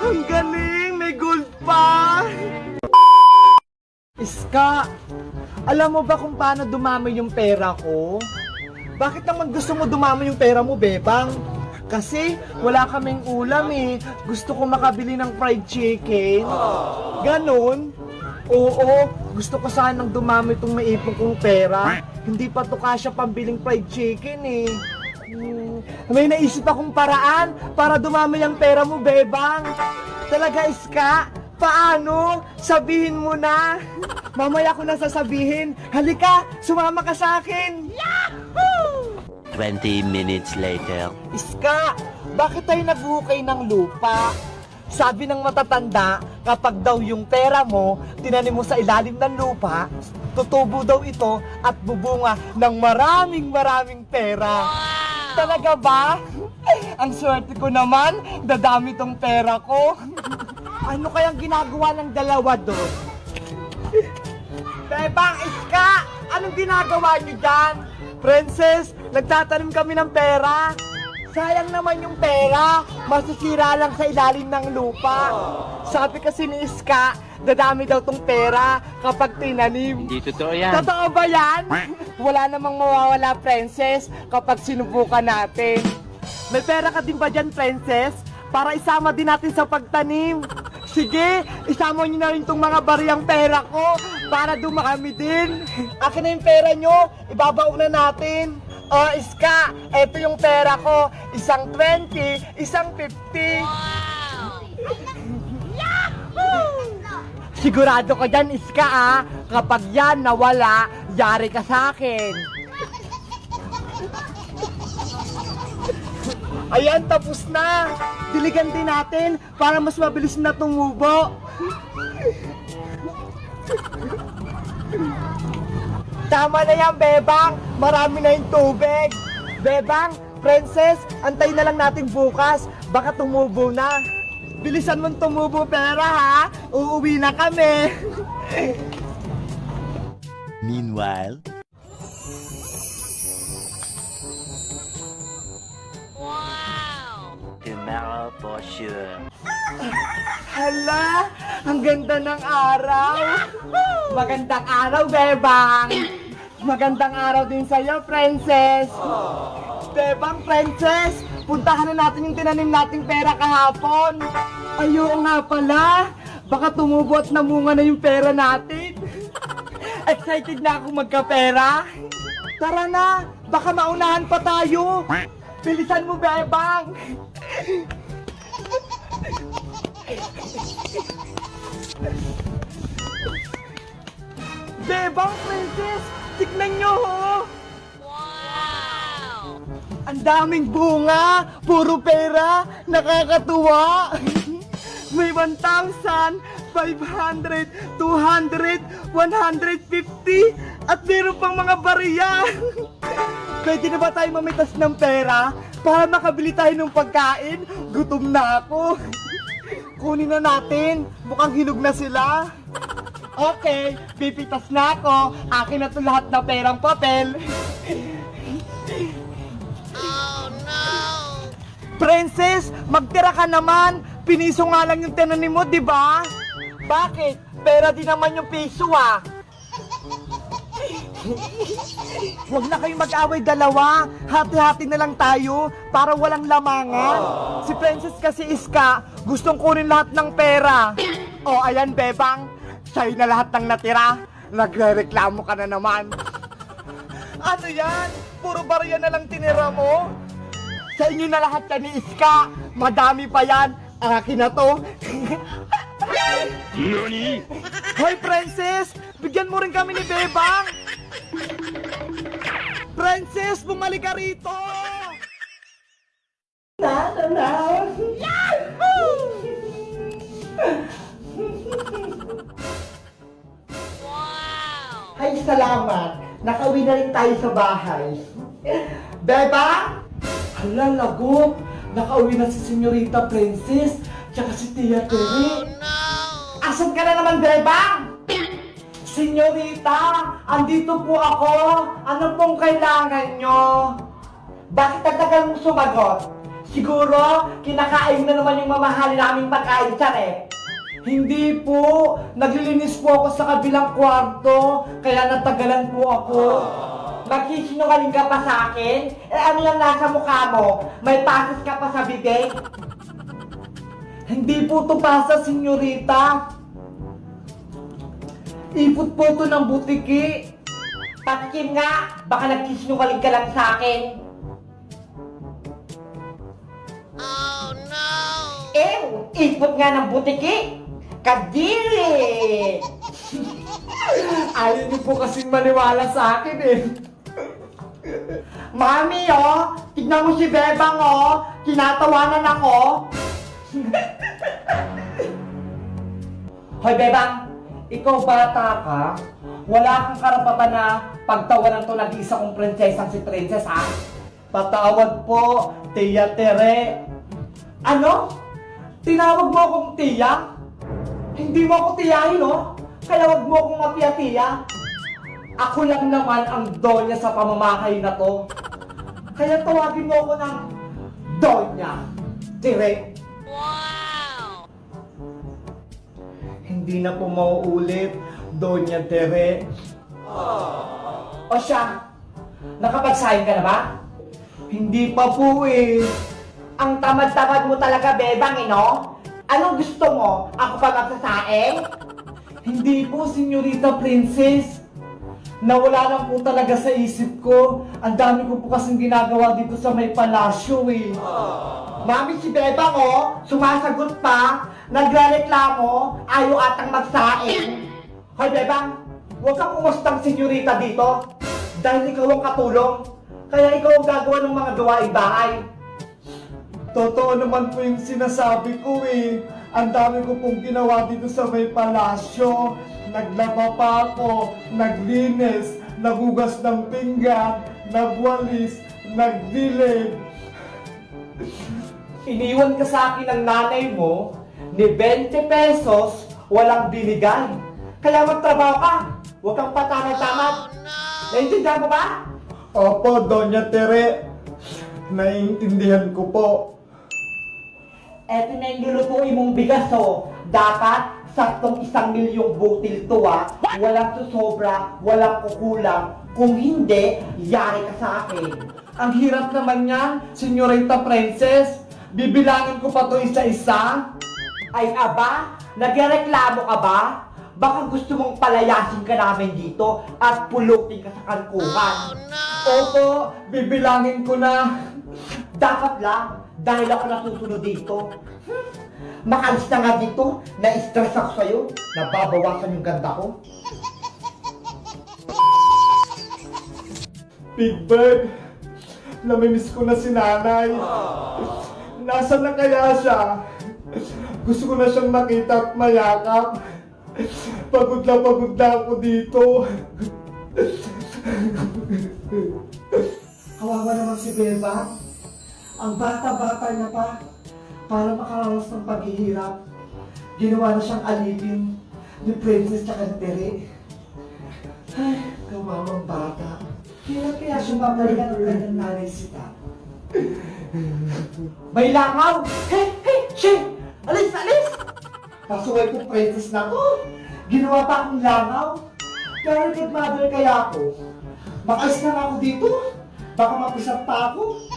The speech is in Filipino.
Ang galing! May gold pa! Iska, alam mo ba kung paano dumami yung pera ko? Bakit naman gusto mo dumami yung pera mo, Bebang? Kasi wala kaming ulam eh. Gusto ko makabili ng fried chicken. Ganon? Oo, gusto ko sanang dumami itong maipon kong pera. Hindi pa to kasya pambiling fried chicken eh. May naisip akong paraan para dumami ang pera mo, Bebang. Talaga, Iska? Paano? Sabihin mo na. Mamaya ko na sasabihin. Halika, sumama ka sa akin. 20 minutes later. Iska, bakit tayo naghukay ng lupa? Sabi ng matatanda, kapag daw yung pera mo, tinanim mo sa ilalim ng lupa, tutubo daw ito at bubunga ng maraming pera. Talaga ba? Ang swerte ko naman, dadami tong pera ko. Ano kayang ginagawa ng dalawa doon? Bebang, Iska, anong ginagawa niyo dyan? Princess, nagtatanim kami ng pera. Sayang naman yung pera, masisira lang sa ilalim ng lupa. Sabi kasi ni Iska, dadami daw tong pera kapag tinanim. Hindi totoo yan. Totoo ba yan? Wala namang mawawala, Princess, kapag sinubukan natin. May pera ka din ba dyan, Princess? Para isama din natin sa pagtanim. Sige, isama nyo na rin tong mga bariyang pera ko para dumami din. Akin na yung pera nyo, ibabaon na natin. Oh, Iska, eto yung pera ko. Isang 20, isang 50. Sigurado ka dyan, Iska, ah. Kapag yan nawala, yari ka sa akin. Ayan, tapos na. Diligan din natin para mas mabilis na tumubo. Tama na yan, Bebang. Marami na yung tubig. Bebang, Princess, antay na lang natin bukas. Baka tumubo na. Bilisan mong tumubo pera, ha? Uuwi na kami. Meanwhile, tomorrow for sure. Hala, ang ganda ng araw. Magandang araw, Bebang. Magandang araw din sa'yo, Princess. Bebang, Princess, puntahan na natin yung tinanim nating pera kahapon. Ayaw nga pala. Baka tumubo at namunga na yung pera natin. Excited na ako magkapera. Tara na, baka maunahan pa tayo. Bilisan mo, Bebang. Bebang, Princess, tignan nyo, ho. Wow! Ang daming bunga, puro pera, nakakatuwa. May 1,000, 500, 200, 150, at meron pang mga bariya. Pwede na ba tayo mamitas ng pera para makabili tayo ng pagkain? Gutom na ako. Kunin na natin, mukhang hinog na sila. Okay, pipitas na ako. Akin na to lahat na perang papel. Oh no! Princess, magtira ka naman. Piniso nga lang yung tinanim mo, di ba? Bakit? Pera din naman yung piso, ah. Huwag na kayong mag-away dalawa. Hati-hati na lang tayo para walang lamangan. Si Princess kasi, Iska, gustong kunin lahat ng pera. O, ayan, Bebang. Sa'yo na lahat ng natira. Nagre-reklamo ka na naman. Ano yan? Puro barya na lang tinira mo? Sa inyo na lahat yan ni Iska. Madami pa yan. Akin na to. Nani? Hoy, Princess! Bigyan mo rin kami ni Bebang! Princess, bumalik ka rito! Yahoo! Wow! Ay, salamat! Nakauwi na rin tayo sa bahay. Bebang! Hala, lagot! Nakauwi na si Senyorita Princess, tsaka si Tia Terry. Oh, no! Asan ka na naman, Bebang? Senyorita, andito po ako. Ano pong kailangan nyo? Bakit nagtagal mong sumagot? Siguro, kinakain na naman yung mamahalin naming pagkain dyan eh. Hindi po. Naglilinis po ako sa kabilang kwarto, kaya natagalan po ako. Magsisinungaling ka pa sa akin? Eh ano yung nasa mukha mo? May pasis ka pa sa bibig? Hindi po to pasa, senyorita. Ipot po to ng butiki. Patikim nga, baka nagsisinungaling ka lang sa akin. Ipot nga ng butiki! Kadiri! Ayaw niyo po kasing maniwala sa akin eh. Mami oh, tignan mo si Bebang oh, tinatawanan ako. Hoy Bebang, ikaw bata ka? Wala kang karapatan na pagtawanan to nag-iisa kong prinsesang si Princess ha? Patawad po, Tia Tere. Ano? Tinawag mo akong tiya? Hindi mo ako tiyahin, no? Kaya wag mo akong mapiya-tiya. Ako lang naman ang donya sa pamamahay na to. Kaya tawagin mo ako ng Donya Tere. Wow! Hindi na po mauulit, Donya Tere. O siya, nakapagsahin ka na ba? Hindi pa po eh. Ang tamad-tamad mo talaga, Bebang, no? Anong gusto mo? Ako pa magsasaing? Hindi po, Senyorita Princess. Nawala lang po talaga sa isip ko. Ang dami ko po kasing ginagawa dito sa may palasyo, eh. Mami, si Bebang, sumasagot pa. Nagrereklamo, ayaw atang magsaing. Hoy, Bebang, huwag kang umustang senyorita dito. Dahil ikaw ang katulong. Kaya ikaw ang gagawa ng mga gawaing bahay. Totoo naman po yung sinasabi ko eh. Ang dami ko pong ginawa dito sa may palasyo. Naglaba pa ako, naglinis, nagugas ng pinggan, nagwalis, nagdilig. Iniwan ka sa akin ng nanay mo ni 20 pesos, walang binigay. Kaya magtrabaho ka, huwag kang patamad-tamad. Naiintindihan mo ba? Opo, Donya Tere. Naiintindihan ko po. Eto na yung lulutuin mong bigas, Dapat, saktong 1 milyong butil to, Walang susobra, walang kukulang. Kung hindi, yari ka sa akin. Ang hirap naman yan, Senyorita Princess. Bibilangin ko pa to isa-isa. Ay aba, nagreklamo ka ba? Baka gusto mong palayasin ka namin dito at pulutin ka sa kalkuhan. Opo, bibilangin ko na. Dapat lang, dahil ako nasusunod dito. Makalis na nga dito, na-stress ako sa'yo, nababawasan yung ganda ko. Big Bird, namimiss ko na si nanay. Nasaan na kaya siya? Gusto ko na siyang makita at mayakap. Pagod na ako dito. Kawawa naman si Beba. Ang bata-bata niya pa. Para makaranas ng paghihirap. Ginawa na siyang alipin ni Princess tsaka ni Tere. Ay, kawawang bata. Kaya siya babalikan ng kanyang nanay sita. May langaw! Hey! Shit! Alis! Pasuway ko Princess na ko. Ginawa pa akong langaw. Pero good mother kaya ako. Makalis na ako dito. Baka mapisat pa ako.